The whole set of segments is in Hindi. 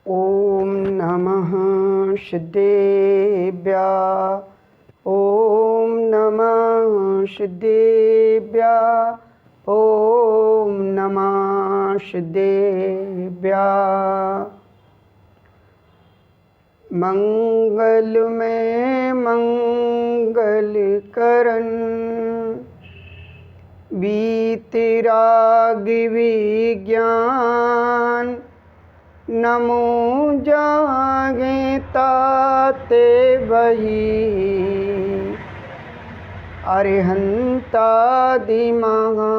ॐ नमः सिद्धेभ्यः। ॐ नमः सिद्धेभ्यः। ॐ नमः सिद्धेभ्यः। मंगलमय मंगल करन बीतराग विज्ञान नमो जागे ताते बही अरिहंता दिमागान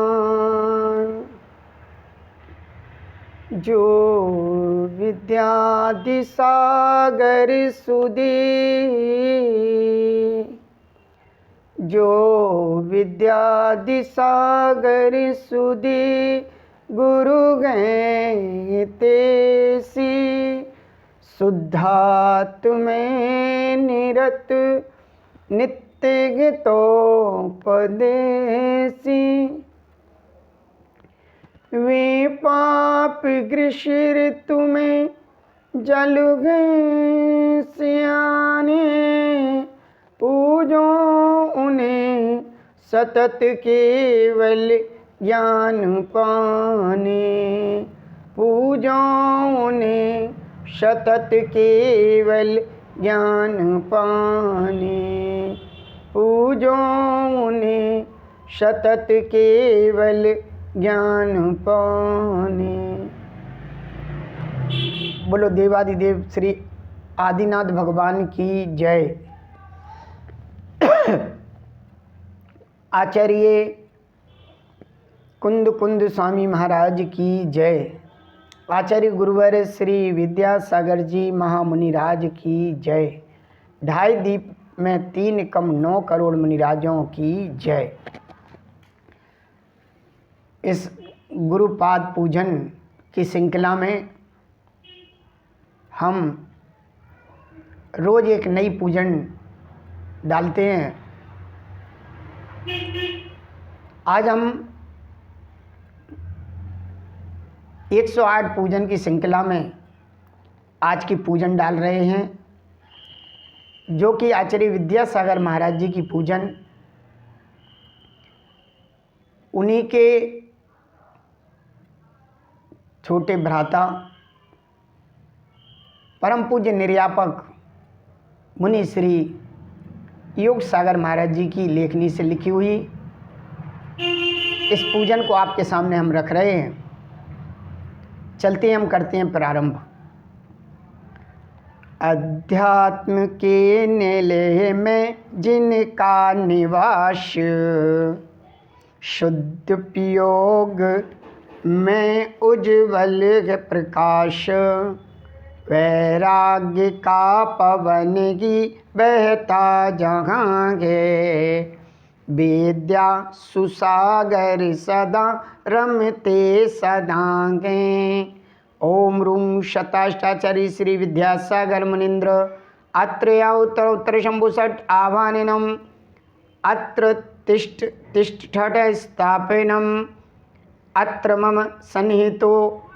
जो विद्यादि सागर सुधी जो विद्यादि सागर सुधी गुरु गए तेसी शुद्धात्मे निरत नित्य तो पदेसी वे पाप गृशिर तुम्हें जल गए सियाने पूजो उन्हें सतत केवल ज्ञान पाने पूजो उन्हें सतत केवल ज्ञान पाने पूजो उन्हें सतत केवल ज्ञान पाने। बोलो देवादिदेव श्री आदिनाथ भगवान की जय। आचार्य कुंद कुंद स्वामी महाराज की जय। आचार्य गुरुवर श्री विद्यासागर जी महामुनिराज की जय। ढाई दीप में 3 कम 9 करोड़ मुनिराजों की जय। इस गुरुपाद पूजन की श्रृंखला में हम रोज एक नई पूजन डालते हैं। आज हम 108 पूजन की श्रृंखला में आज की पूजन डाल रहे हैं, जो कि आचार्य विद्यासागर महाराज जी की पूजन उन्हीं के छोटे भ्राता परम पूज्य निर्यापक मुनि श्री योग सागर महाराज जी की लेखनी से लिखी हुई इस पूजन को आपके सामने हम रख रहे हैं। चलते हैं, हम करते हैं प्रारंभ। अध्यात्म के नेले में जिनका निवास शुद्ध पियोग में उज्ज्वल प्रकाश वैराग्य का पवन की बहता जहाँगे विद्या सुसागर सदा रमते सदांगे। ओम रूम शताष्टाचारी श्री विद्यासागर मुनीन्द्र अत्र उत्तर उत्तर शंभु षट आह्वानिनम अत्र तिष्ठ तिष्ठठ स्थापनम अत्र मम सन्निहितो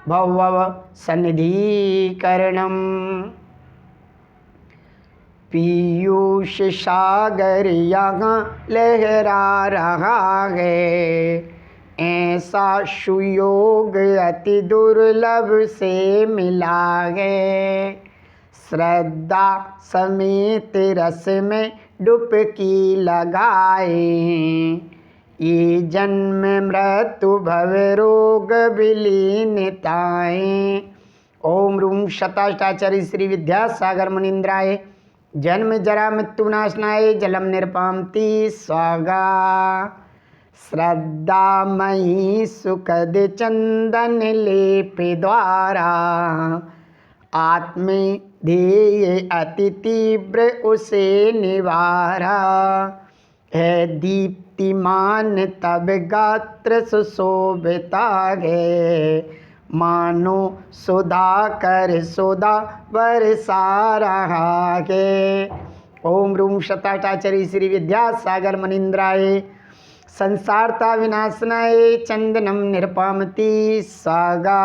भवभव सन्निधिकरणम। पीयूष सागर यहाँ लहरा रहा है ऐसा सुयोग अति दुर्लभ से मिला है। श्रद्धा समेत रस में डुबकी लगाए ये जन्म मृत्यु भव रोग विलीनताएं। ओम रूम शताष्टाचारी श्री विद्यासागर मुनीन्द्राय जन्म जरा मृत्यु नाशनाय जलम निर्पामति स्वागा। श्रद्धा मही सुखद चंदन लेप द्वारा आत्म ध्येय अति तीव्र उसे निवारा है। दीप्तिमान तब गात्र सुशोभिता है मानो सुधा कर सुधा बरसा रहा है। ओम रूम शताष्टाचारी श्री विद्यासागर मुनीन्द्राय संसारता विनाशनाय चंदनम निरपामति सागा।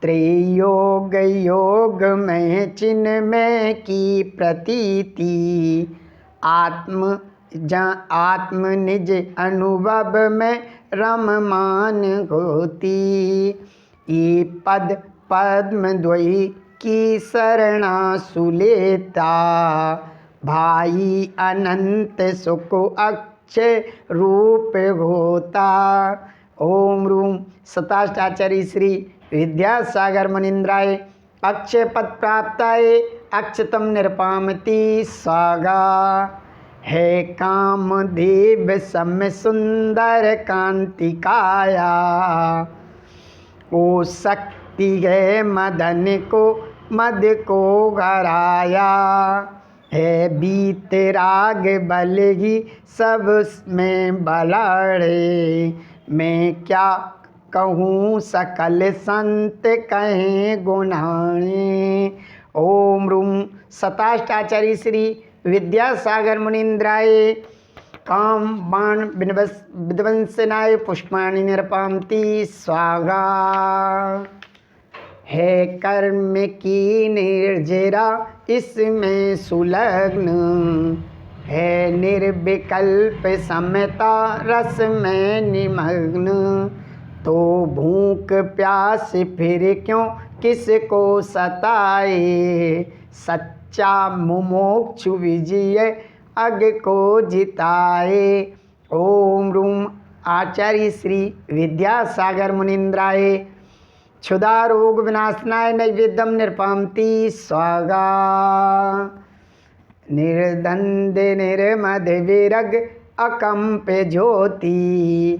त्रयोग योग में चिन्मय की प्रतीति, आत्म निज अनुभव में रममान होती। ये पद पद्म द्वयी की शरणा सुलेता, भाई अनंत सुख अक्षय रूप होता। ओम रूम सताष्टाचार्य श्री विद्यासागर मुनीन्द्राय अक्षय पद प्राप्ताय अक्षतम निरपामति स्वागा। है कामदेव सम सुंदर कांति काया, ओ शक्ति है मदन को मद को घराया। है बीत राग बल ही सब में बलाड़े, मैं क्या कहूँ सकल संत कहें गुणाणे। ओम रूम सताष्टाचार्य श्री विद्यासागर मुनीन्द्राय काम बाण विध्वंसनाय पुष्पाणि निरपामति स्वागा। है कर्म की निर्जरा इसमें सुलग्न, है निर्विकल्प समता रस में निमग्न। तो भूख प्यास फिर क्यों किसको सताए, सच्चा मुमुक्षु विजय अग को जिताए। ओम रूम आचार्य श्री विद्यासागर मुनीन्द्राय क्षुधा रोग विनाशनाय नैवेद्यम निरपामति स्वागा। निर्दंद निर्मद विरग अकंप ज्योति,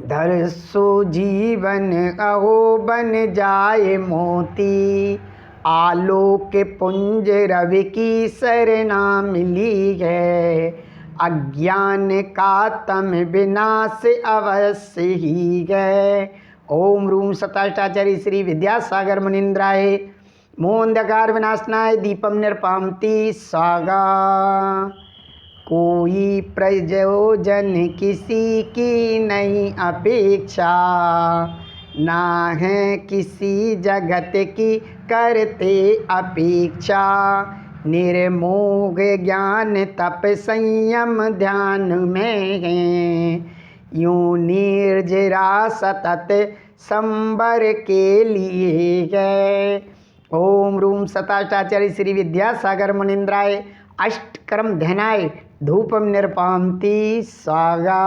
धरसो जीवन अहो बन जाए मोती। आलोक पुंज रवि की सरना मिली है, अज्ञान का तम विनाश अवश्य ही है। ओम रूम सताष्टाचार्य श्री विद्यासागर मुनीन्द्राय मोहंधकार विनाशनाय दीपम निरपामति स्वागा। कोई प्रयोजन किसी की नहीं अपेक्षा, ना है किसी जगत की करते अपेक्षा। निर्मोह ज्ञान तप संयम ध्यान में है, यूं निर्जरा सतत संबर के लिए है। ओम रूम सताष्टाचार्य श्री विद्यासागर मुनीन्द्राय अष्टकर्म ध्यानाय धूपम निरपामति स्वागा।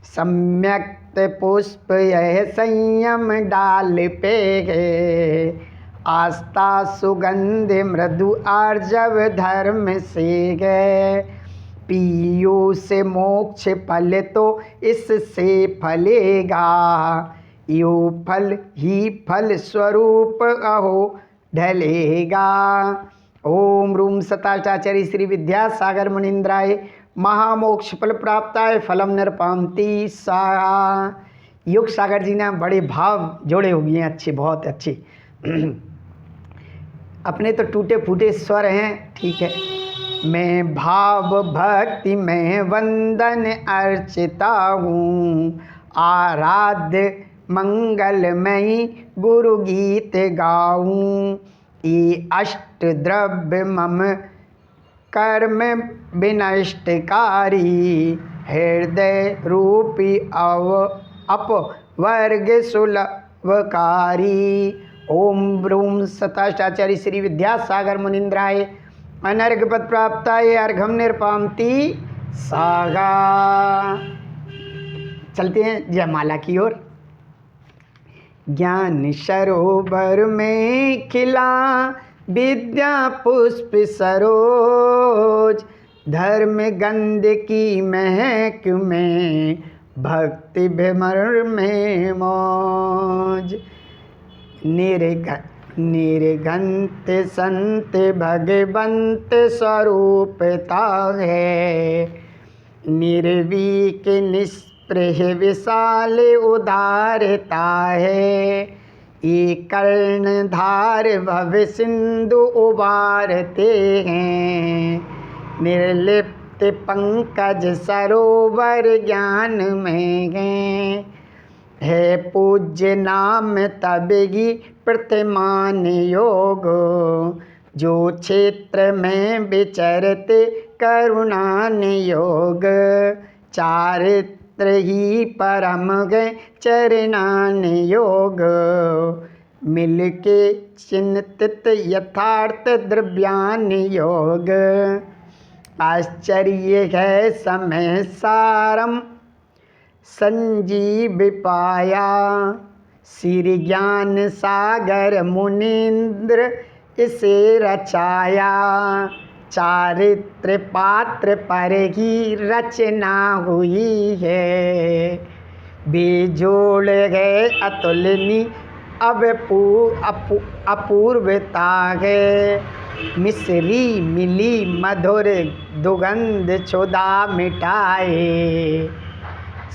सम्यक पुष्प यह संयम डाल पे है, आस्था सुगंध मृदु आर्जव धर्म से गए। पियो से मोक्ष फल तो इससे फलेगा, यो फल ही फल स्वरूप अहो ढलेगा। ओम रूम सताष्टाचार्य श्री विद्यासागर मुनीन्द्राय महामोक्ष फल प्राप्ताय फलम निरपामति स्वाहा। युग सागर जी ने बड़े भाव जोड़े हुए हैं, अच्छे, बहुत अच्छे। अपने तो टूटे फूटे स्वर हैं, ठीक है। मैं भाव भक्ति में वंदन अर्चिता हूँ, आराध्य मंगलमयी गुरु गीत गाऊँ। ये अष्ट द्रव्य मम कर्म विनष्टकारी, हृदय रूपी अपवर्ग सुलभकारी। ओम ब्रूम सताष्टाचार्य श्री विद्यासागर मुनीन्द्राय अनर्घ पद प्राप्ताय अर्घम निरपामति सागा। चलते हैं जयमाला की ओर। ज्ञान सरोवर में खिला विद्या पुष्प सरोज, धर्म गंध की महक में भक्ति भ्रमर में मौज। निर्घंत संत भगवंत स्वरूपता है, निर्वीक निष्प्रह विशाल उदारता है। ये कर्णधार भव सिंधु उबारते हैं, निर्लिप्त पंकज सरोवर ज्ञान में हैं। है पूज्य नाम तबगी प्रतिमान योग, जो क्षेत्र में विचरते करुणान योग, चारित्र ही परम गए चरणान योग, मिलके चिंतित यथार्थ द्रव्यान योग, आश्चर्य है समय सारम संजीव पाया, श्री ज्ञान सागर मुनीन्द्र इसे रचाया, चारित्र पात्र पर ही रचना हुई है, बेजोड़ है अतुलनीय अब अपूर्वता है, मिश्री मिली मधुर दुगंध क्षुधा मिटाए,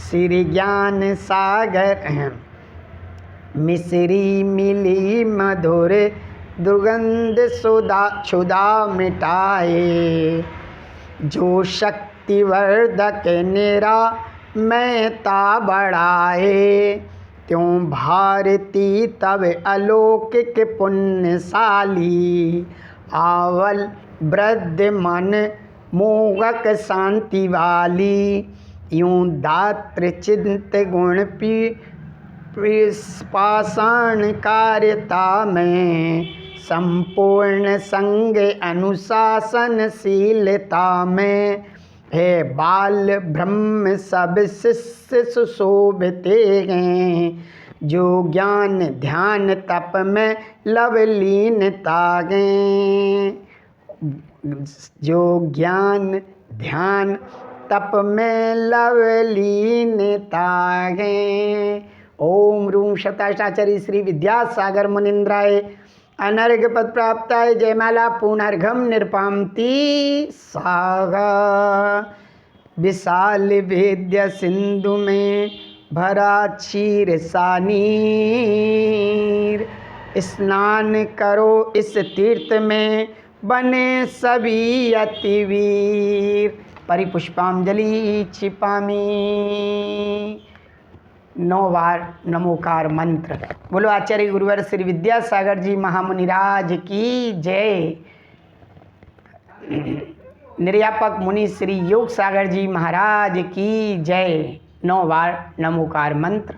श्री ज्ञान सागर मिश्री मिली मधुर दुर्गंध क्षुधा मिटाए, जो शक्तिवर्धक निरा महता बढ़ाए, त्यों भारती तब अलौकिक पुण्यशाली, आवल वृद्ध मन मोहक शांति वाली, यूं दात्र चिंत गुण पाषाण कार्यता में, संपूर्ण संग अनुशासनशीलता में, है बाल ब्रह्म सब शिष्य सुशोभते हैं, जो ज्ञान ध्यान तप में लवलीनता हैं, जो ज्ञान ध्यान तप में लवलीनता हैं। ओम रूम शताष्टाचरी श्री विद्यासागर मुनीन्द्राय अनर्घ पद प्राप्ताय जयमाला पुनर्घम निरपामती सागा, विशाल वेद्य सिंधु में भरा क्षीर सानीर, स्नान करो इस तीर्थ में बने सभी अतिवीर, परिपुष्पांजलि छिपामी। 9 बार नमोकार मंत्र। बोलो आचार्य गुरुवर श्री विद्यासागर जी महामुनिराज की जय। निर्यापक मुनि श्री योग सागर जी महाराज की जय। 9 बार नमोकार मंत्र।